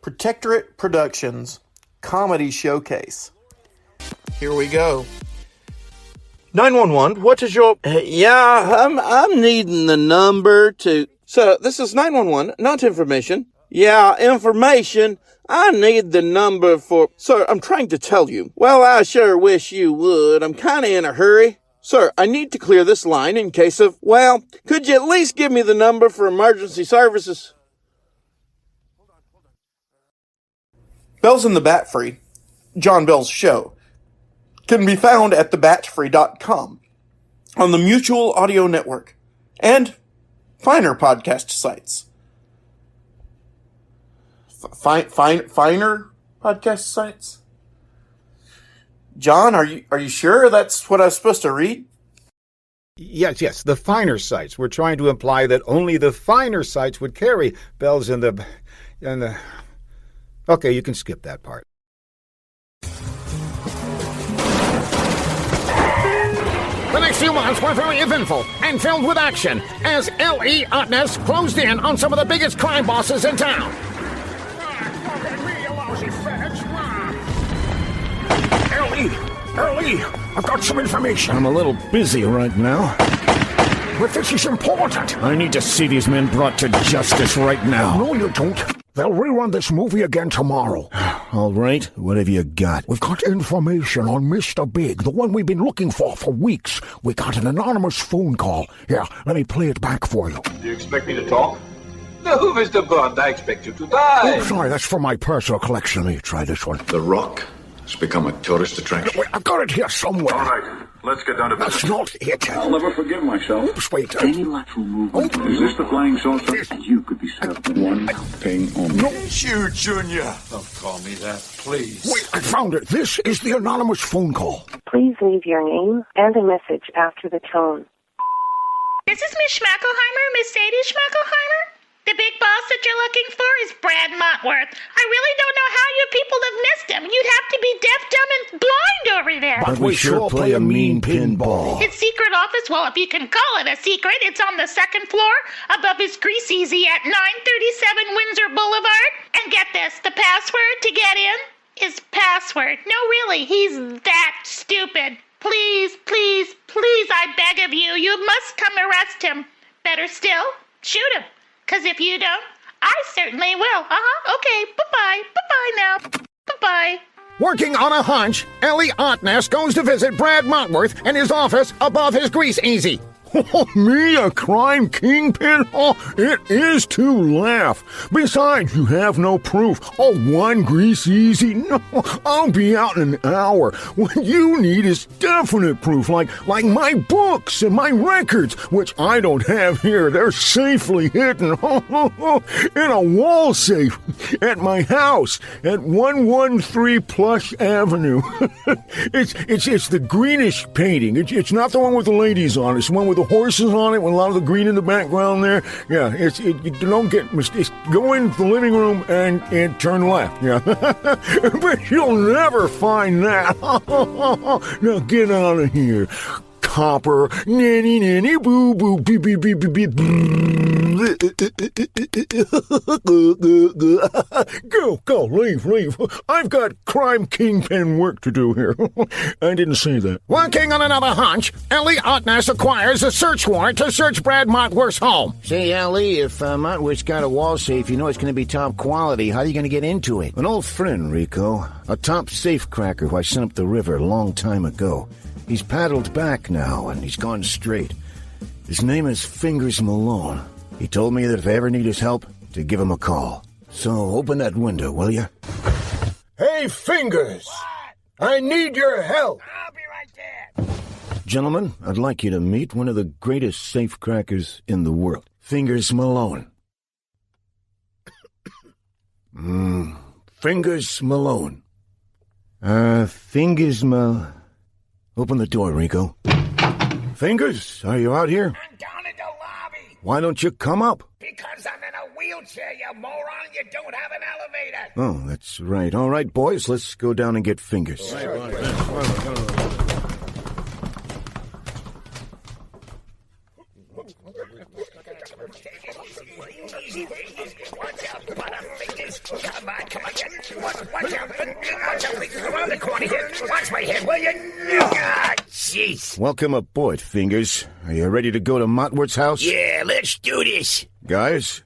Protectorate Productions Comedy Showcase. Here we go. 911, what is your... I'm needing the number to... Sir, this is 911, not information. Yeah, information. I need the number for... Sir, I'm trying to tell you. Well, I sure wish you would. I'm kinda in a hurry. Sir, I need to clear this line in case of... Well, could you at least give me the number for emergency services? Bells in the Batfry, John Bell's show, can be found at thebatfry.com, on the Mutual Audio Network, and finer podcast sites. Finer podcast sites? John, are you sure that's what I was supposed to read? Yes, the finer sites. We're trying to imply that only the finer sites would carry bells in the... Okay, you can skip that part. The next few months were very eventful and filled with action as L.E. Otness closed in on some of the biggest crime bosses in town. L.E., I've got some information. I'm a little busy right now. But this is important. I need to see these men brought to justice right now. No, you don't. They'll rerun this movie again tomorrow. All right, what have you got? We've got information on Mr. Big, the one we've been looking for weeks. We got an anonymous phone call. Here, let me play it back for you. Do you expect me to talk? No, Mr. Bond, I expect you to die. Oh, sorry, that's for my personal collection. Let me try this one. The Rock has become a tourist attraction. Wait, I've got it here somewhere. All right, let's get down to business. That's not it. I'll never forgive myself. Oops, wait. Any lateral movement. Is this the flying saucer? You could be served one thing only. No. You, Junior. Don't call me that, please. Wait, I found it. This is the anonymous phone call. Please leave your name and a message after the tone. This is Miss Schmackelheimer, Miss Sadie Schmackelheimer. The big boss that you're looking for is Brad Montworth. I really don't know how you people have missed him. You'd have to be deaf, dumb, and blind over there. But we sure play a mean pinball. His secret office, well, if you can call it a secret, it's on the second floor above his grease easy at 937 Windsor Boulevard. And get this, the password to get in is password. No, really, he's that stupid. Please, please, please, I beg of you, you must come arrest him. Better still, shoot him. 'Cause if you don't, I certainly will. Okay, bye-bye. Bye-bye now. Bye-bye. Working on a hunch, Ellie Otness goes to visit Brad Montworth in his office above his grease easy. Oh, me, a crime kingpin? Oh, it is to laugh. Besides, you have no proof. Oh, one grease easy? No, I'll be out in an hour. What you need is definite proof, like my books and my records, which I don't have here. They're safely hidden in a wall safe at my house at 113 Plush Avenue. It's the greenish painting. It's not the one with the ladies on it. It's the one with the horses on it with a lot of the green in the background there. Yeah, you don't get mistakes. Go in the living room and turn left. Yeah, but you'll never find that. Now get out of here, copper. Nanny nanny boo boo beep beep beep beep beep. Go, leave. I've got crime kingpin work to do here. I didn't say that. Working on another hunch, Ellie Otness acquires a search warrant to search Brad Montworth's home. Say, Ellie, if Montworth's got a wall safe, you know it's going to be top quality. How are you going to get into it? An old friend, Rico. A top safe cracker who I sent up the river a long time ago. He's paddled back now, and he's gone straight. His name is Fingers Malone. He told me that if I ever need his help, to give him a call. So open that window, will you? Hey, Fingers! What? I need your help! I'll be right there. Gentlemen, I'd like you to meet one of the greatest safe crackers in the world. Fingers Malone. Fingers Malone. Open the door, Rico. Fingers, are you out here? I'm down in the lobby. Why don't you come up? Because I'm in a wheelchair, you moron. You don't have an elevator. Oh, that's right. All right, boys, let's go down and get Fingers. Come on. Watch out. Fingers, around the corner here. Watch my head, will you? Ah, jeez. Welcome aboard, Fingers. Are you ready to go to Motworth's house? Yeah, let's do this. Guys?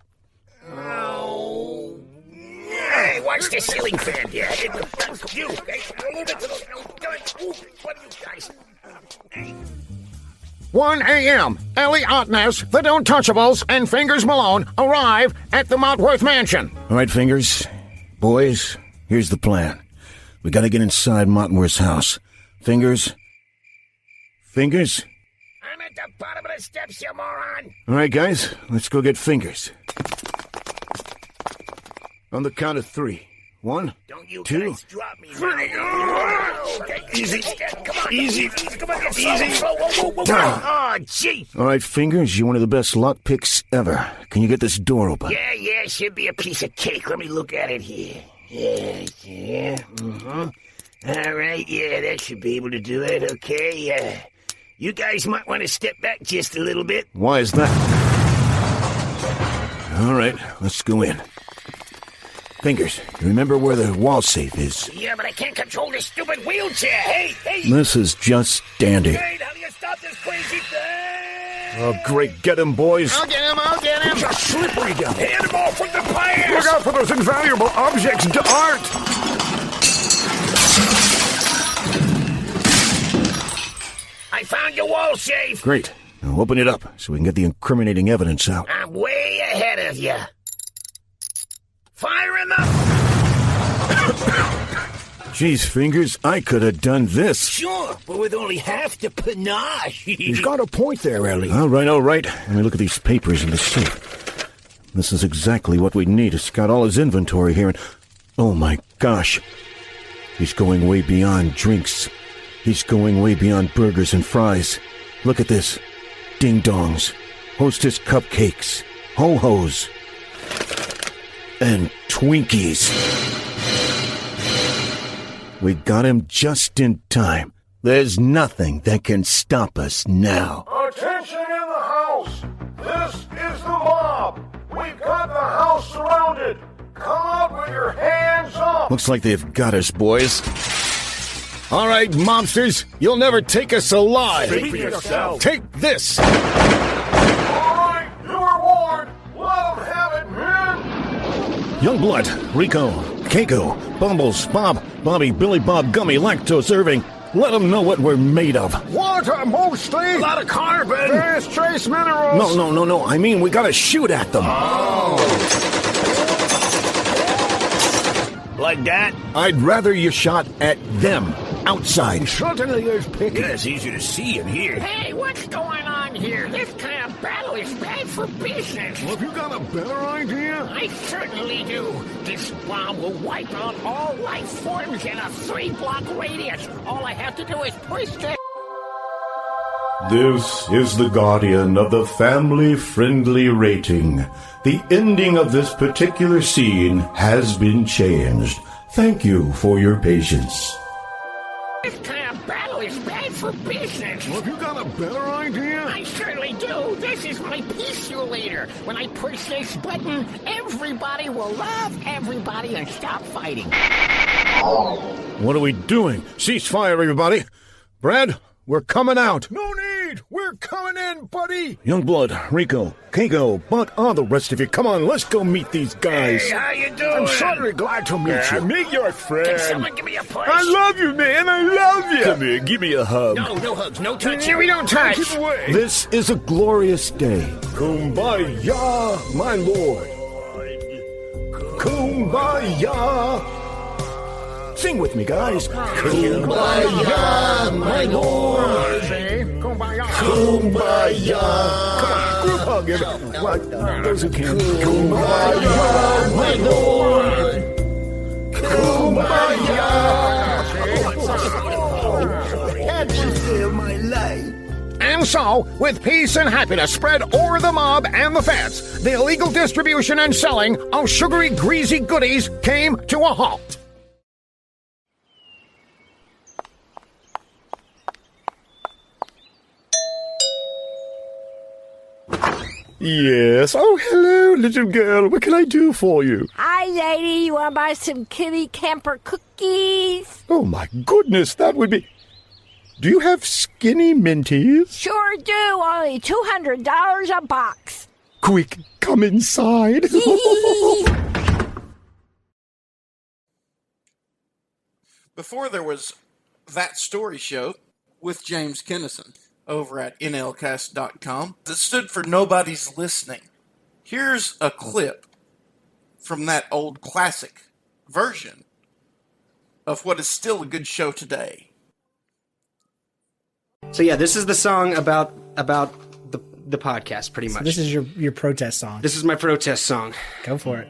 Oh. Hey, watch the ceiling fan, yeah. You. Hey, a little bit to the... What are you guys? Hey. 1 a.m. Ellie Otness, the Don't Touchables, and Fingers Malone arrive at the Motworth mansion. All right, Fingers. Boys, here's the plan. We gotta get inside Motworth's house. Fingers? I'm at the bottom of the steps, you moron. All right, guys, let's go get Fingers. On the count of 3. 1, Don't you 2, guys drop me now. Okay, easy. Come on. Easy. Come on, easy. Whoa. Oh, gee. All right, Fingers, you're one of the best lockpicks ever. Can you get this door open? Yeah, should be a piece of cake. Let me look at it here. Yeah. All right, yeah, that should be able to do it. Okay, you guys might want to step back just a little bit. Why is that? All right, let's go in. Fingers, you remember where the wall safe is? Yeah, but I can't control this stupid wheelchair. Hey! This is just dandy. Hey, how do you stop this crazy thing? Oh, great. Get him, boys. I'll get him. It's a slippery down there. Hand him off with the pliers! Look out for those invaluable objects, Art! I found your wall safe. Great. Now open it up so we can get the incriminating evidence out. I'm way ahead of you. Fire in the... Jeez, Fingers, I could have done this. Sure, but with only half the panache. He's got a point there, Ellie. All right. Let me look at these papers in the safe. This is exactly what we need. It's got all his inventory here, and... Oh, my gosh. He's going way beyond drinks. He's going way beyond burgers and fries. Look at this. Ding-dongs. Hostess cupcakes. Ho-hos. And Twinkies. We got him just in time. There's nothing that can stop us now. Attention in the house! This is the mob! We've got the house surrounded! Come out with your hands up! Looks like they've got us, boys. All right, mobsters, you'll never take us alive. Speak for yourself. Take this. All right, you were warned! Let them have it, men! Youngblood, Rico, Keiko, Bumbles, Bob, Bobby, Billy Bob, Gummy, Lactose, Irving. Let them know what we're made of. Water, mostly! A lot of carbon. Fast trace minerals! No. I mean, we gotta shoot at them. Like that? I'd rather you shot at them, outside. Certainly is picky. Yeah, it's easier to see and hear. Hey, what's going on here? This kind of battle is bad for business. Have you got a better idea? I certainly do. This bomb will wipe out all life forms in a 3-block radius. All I have to do is push the... This is the Guardian of the family-friendly rating. The ending of this particular scene has been changed. Thank you for your patience. This kind of battle is bad for business. Have you got a better idea? I certainly do. This is my peaculator. When I push this button, everybody will love everybody and stop fighting. What are we doing? Cease fire, everybody. Brad, we're coming out. No need! We're coming in, buddy! Youngblood, Rico, Keiko, Buck, all the rest of you. Come on, let's go meet these guys. Hey, how you doing? I'm certainly glad to meet you. Meet your friend. Can someone give me a push? I love you, man. I love you. Come here, give me a hug. No hugs, no touch. Here we don't touch. Keep away. This is a glorious day. Kumbaya, my lord. Kumbaya. Sing with me, guys. Kumbaya, my lord. Kumbaya! Kumbaya. Come on, group hug him. What? Those who can. Kumbaya, my lord. Kumbaya. Can't you feel my life? And so, with peace and happiness spread o'er the mob and the feds, the illegal distribution and selling of sugary, greasy goodies came to a halt. Yes. Oh, hello, little girl. What can I do for you? Hi, lady. You want to buy some kitty camper cookies? Oh, my goodness, that would be... Do you have skinny minties? Sure do. Only $200 a box. Quick, come inside. Before there was That Story Show with James Kennison over at nlcast.com that stood for Nobody's Listening. Here's a clip from that old classic version of what is still a good show today. So yeah, this is the song about the podcast, pretty much. So this is your protest song. This is my protest song. Go for it.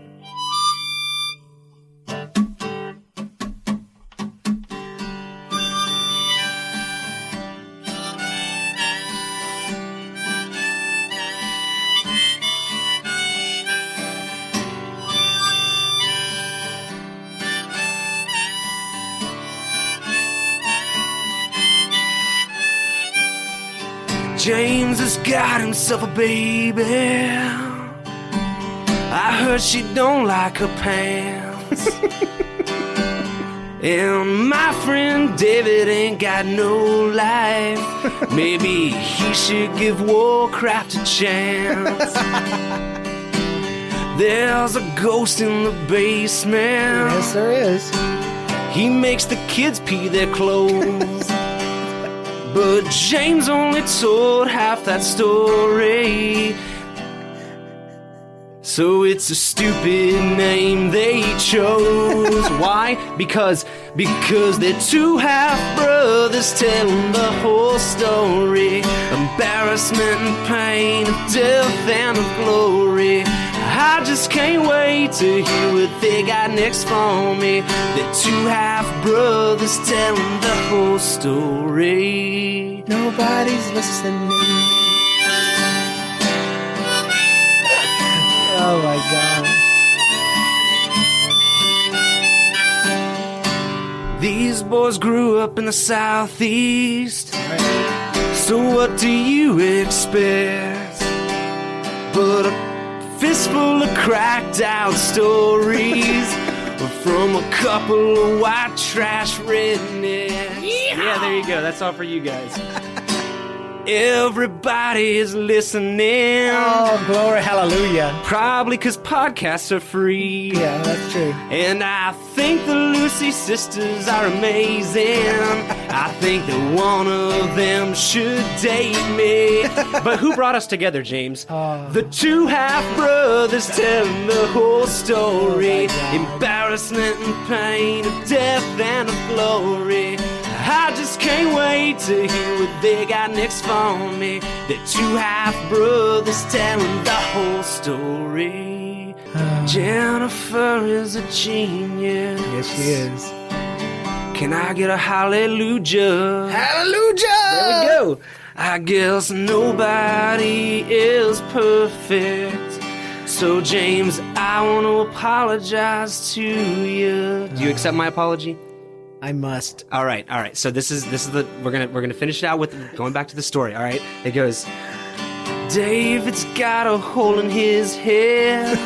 James has got himself a baby. I heard she don't like her pants. And my friend David ain't got no life. Maybe he should give Warcraft a chance. There's a ghost in the basement. Yes, there is. He makes the kids pee their clothes. But James only told half that story. So it's a stupid name they chose. Why? Because they're two half-brothers telling the whole story. Embarrassment and pain, of death and of glory. I just can't wait to hear what they got next for me. They're two half-brothers telling the whole story. Nobody's listening. Oh my God. These boys grew up in the Southeast. So what do you expect? But a fistful of cracked out stories from a couple of white trash rednecks. Yeah, there you go. That's all for you guys. Everybody is listening. Oh, glory, hallelujah. Probably because podcasts are free. Yeah, that's true. And I think the Lucy sisters are amazing. I think that one of them should date me. But who brought us together, James? The two half-brothers telling the whole story. Embarrassment and pain, of death and of glory. I just can't wait to hear what they got next for me. They're two half-brothers telling the whole story. Jennifer is a genius. Yes, she is. Can I get a hallelujah? Hallelujah! There we go. I guess nobody is perfect. So, James, I want to apologize to you. Do you accept my apology? I must. All right. So this is the we're gonna finish it out with going back to the story. All right. It goes. David's got a hole in his head.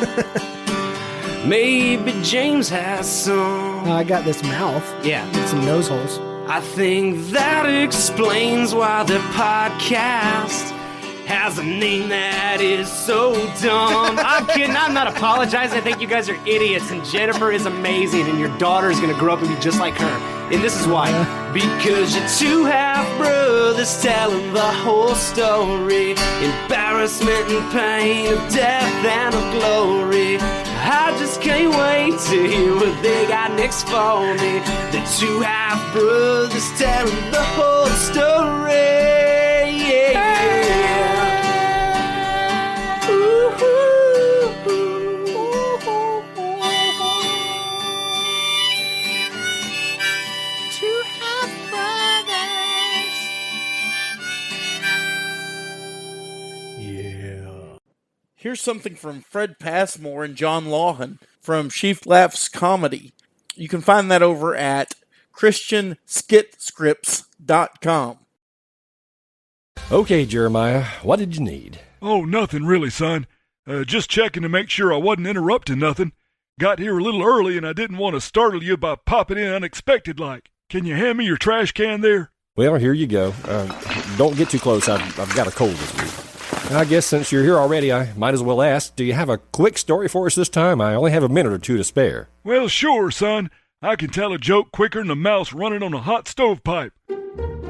Maybe James has some. I got this mouth. Yeah. With some nose holes. I think that explains why the podcast has a name that is so dumb. I'm kidding. I'm not apologizing. I think you guys are idiots, and Jennifer is amazing, and your daughter is gonna grow up and be just like her. And this is why. Because you're two half-brothers telling the whole story. Embarrassment and pain, of death and of glory. I just can't wait to hear what they got next for me. The two half-brothers telling the whole story. Here's something from Fred Passmore and Jon Lawhon from Sheaf Laughs Comedy. You can find that over at ChristianSkitScripts.com. Okay, Jeremiah, what did you need? Oh, nothing really, son. Just checking to make sure I wasn't interrupting nothing. Got here a little early and I didn't want to startle you by popping in unexpected like. Can you hand me your trash can there? Well, here you go. Don't get too close. I've got a cold this week. I guess since you're here already, I might as well ask, do you have a quick story for us this time? I only have a minute or two to spare. Well, sure, son. I can tell a joke quicker than a mouse running on a hot stovepipe.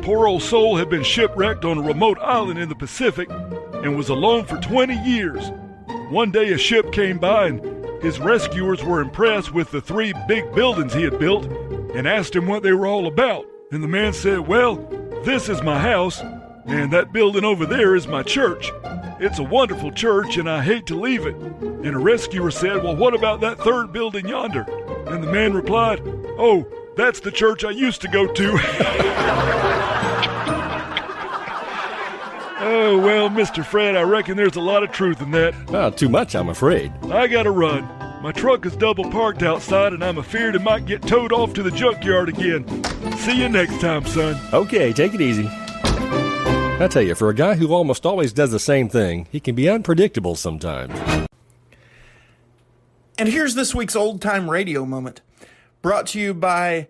Poor old soul had been shipwrecked on a remote island in the Pacific and was alone for 20 years. One day a ship came by and his rescuers were impressed with the 3 big buildings he had built and asked him what they were all about. And the man said, well, this is my house, and that building over there is my church. It's a wonderful church, and I hate to leave it. And a rescuer said, well, what about that 3rd building yonder? And the man replied, oh, that's the church I used to go to. Oh, well, Mr. Fred, I reckon there's a lot of truth in that. Not too much, I'm afraid. I gotta run. My truck is double parked outside, and I'm afeared it might get towed off to the junkyard again. See you next time, son. Okay, take it easy. I tell you, for a guy who almost always does the same thing, he can be unpredictable sometimes. And here's this week's Old Time Radio Moment, brought to you by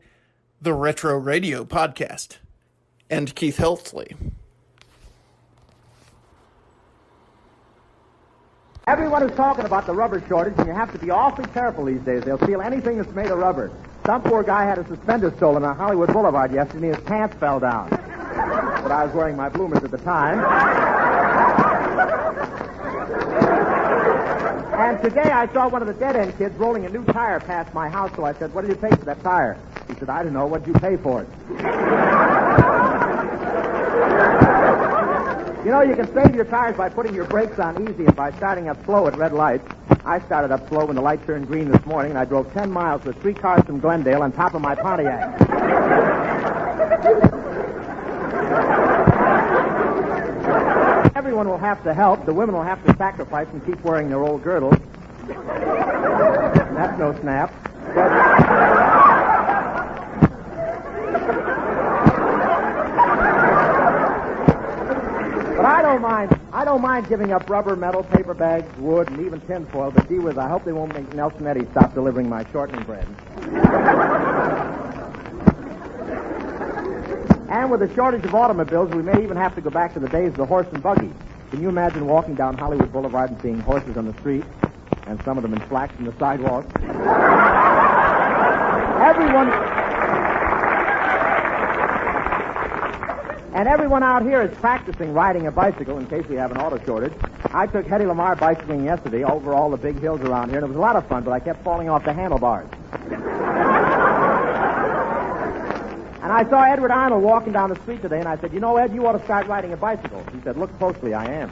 the Retro Radio Podcast and Keith Helsley. Everyone is talking about the rubber shortage, and you have to be awfully careful these days. They'll steal anything that's made of rubber. Some poor guy had a suspender stolen on Hollywood Boulevard yesterday, and his pants fell down. But I was wearing my bloomers at the time. And today I saw one of the dead-end kids rolling a new tire past my house, so I said, what did you pay for that tire? He said, I don't know. What did you pay for it? You know, you can save your tires by putting your brakes on easy and by starting up slow at red lights. I started up slow when the light turned green this morning, and I drove 10 miles with 3 cars from Glendale on top of my Pontiac. Everyone will have to help. The women will have to sacrifice and keep wearing their old girdles. That's no snap. But I don't mind giving up rubber, metal, paper bags, wood, and even tinfoil, but gee whiz, I hope they won't make Nelson Eddy stop delivering my shortening bread. And with the shortage of automobiles, we may even have to go back to the days of the horse and buggy. Can you imagine walking down Hollywood Boulevard and seeing horses on the street, and some of them in slacks on the sidewalk? Everyone out here is practicing riding a bicycle in case we have an auto shortage. I took Hedy Lamarr bicycling yesterday over all the big hills around here, and it was a lot of fun, but I kept falling off the handlebars. And I saw Edward Arnold walking down the street today, and I said, you know, Ed, you ought to start riding a bicycle. He said, look closely, I am.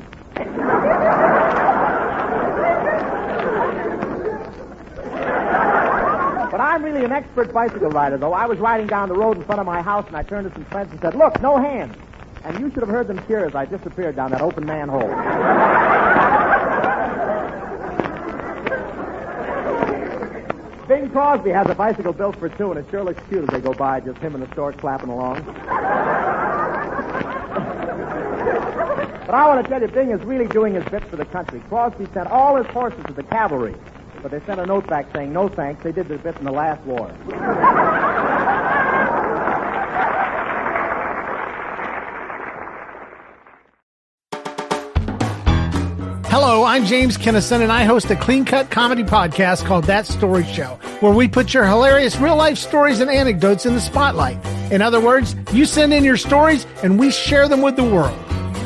But I'm really an expert bicycle rider, though. I was riding down the road in front of my house, and I turned to some friends and said, look, no hands. And you should have heard them cheer as I disappeared down that open manhole. Bing Crosby has a bicycle built for 2, and it sure looks cute as they go by, just him in the store clapping along. But I want to tell you, Bing is really doing his bit for the country. Crosby sent all his horses to the cavalry, but they sent a note back saying, no thanks, they did their bit in the last war. Hello, I'm James Kennison, and I host a clean-cut comedy podcast called That Story Show, where we put your hilarious real-life stories and anecdotes in the spotlight. In other words, you send in your stories, and we share them with the world.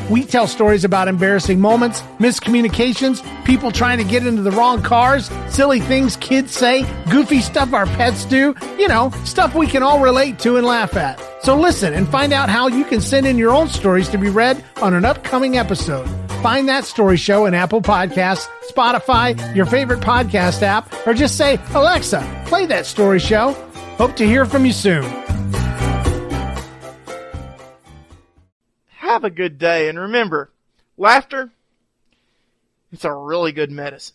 We tell stories about embarrassing moments, miscommunications, people trying to get into the wrong cars, silly things kids say, goofy stuff our pets do, you know, stuff we can all relate to and laugh at. So listen and find out how you can send in your own stories to be read on an upcoming episode. Find That Story Show in Apple Podcasts, Spotify, your favorite podcast app, or just say, Alexa, play That Story Show. Hope to hear from you soon. Have a good day, and remember, laughter, it's a really good medicine.